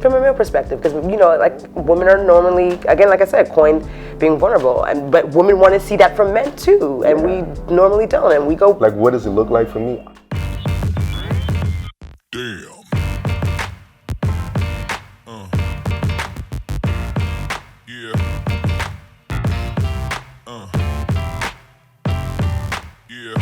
from a male perspective, because like women are normally, again, like I said, coined being vulnerable, but women want to see that from men too, and we normally don't, and we go. Like, what does it look like for me? Damn. Yeah. Yeah.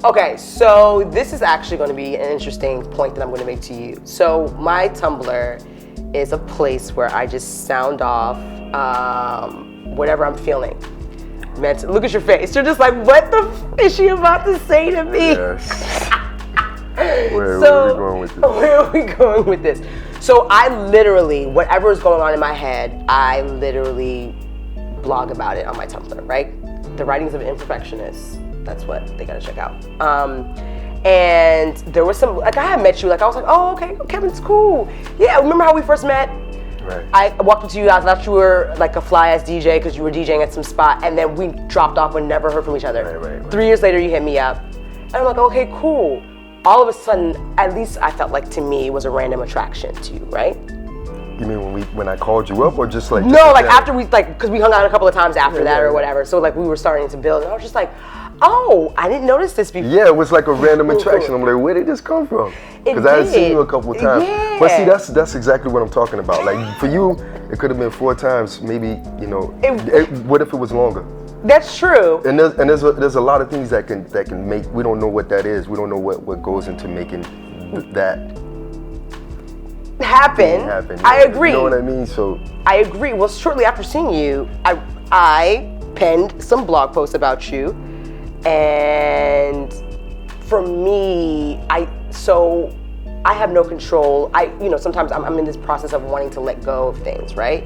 Okay, so this is actually going to be an interesting point that I'm going to make to you. So my Tumblr is a place where I just sound off whatever I'm feeling. Look at your face. You're just like, what the f is she about to say to me? Yes. Where are we going with this? Where are we going with this? So I literally, whatever is going on in my head, I literally blog about it on my Tumblr, right? The Writings of an Imperfectionist. That's what they gotta check out. And there was some, like I had met you, like I was like, oh, okay, Kevin's cool. Yeah, remember how we first met? Right. I walked up to you, I thought you were like a fly-ass DJ because you were DJing at some spot, and then we dropped off and never heard from each other. Right. 3 years later, you hit me up. And I'm like, okay, cool. All of a sudden, at least I felt like to me, it was a random attraction to you, right? You mean when I called you up, or just like? No, like after we, like, because we hung out a couple of times after that or whatever. So like we were starting to build, and I was just like, oh, I didn't notice this before. Yeah, it was like a random attraction. I'm like, where did this come from? Because I had seen you a couple of times. Yeah. But see, that's exactly what I'm talking about. Like for you, it could have been 4 times, maybe. What if it was longer? That's true. And there's a lot of things that can make. We don't know what that is. We don't know what goes into making that happen. I agree. You know what I mean? So I agree. Well, shortly after seeing you, I penned some blog posts about you, and for me, I have no control. Sometimes I'm in this process of wanting to let go of things, right?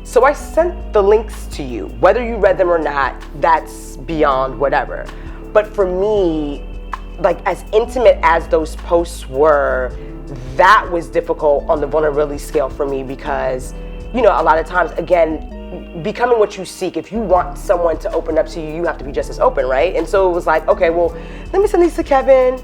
So I sent the links to you. Whether you read them or not, that's beyond whatever. But for me, like as intimate as those posts were, that was difficult on the vulnerability scale for me because, a lot of times, again, becoming what you seek, if you want someone to open up to you, you have to be just as open, right? And so it was like, okay, well, let me send these to Kevin,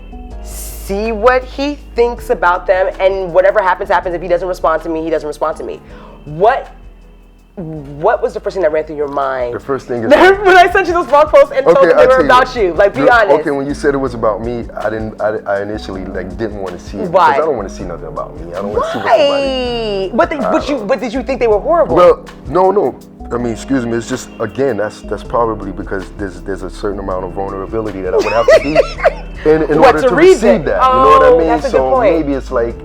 see what he thinks about them, and whatever happens, happens. If he doesn't respond to me, he doesn't respond to me. What was the first thing that ran through your mind? the first thing is when I sent you those blog posts and told you they were about you, like be honest. Okay, when you said it was about me, I initially didn't want to see it. Why? Because I don't want to see nothing about me. I don't want to see what somebody. But did you think they were horrible? Well, no. I mean, excuse me. It's just again, that's probably because there's a certain amount of vulnerability that I would have to be in order to receive that. You know what I mean? That's a good So point. maybe it's like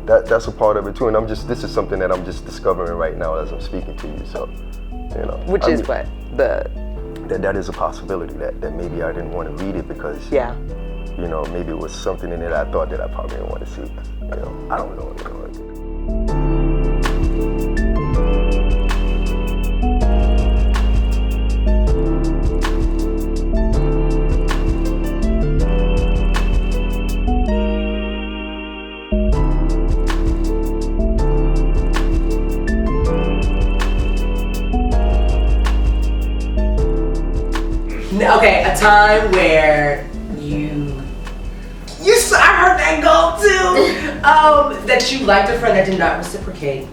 that's a part of it too. And this is something that I'm just discovering right now as I'm speaking to you. So, Which is what? That is a possibility that maybe I didn't want to read it because maybe it was something in it I thought that I probably didn't want to see. I don't know. Okay, a time where I heard that go too. That you liked a friend that did not reciprocate.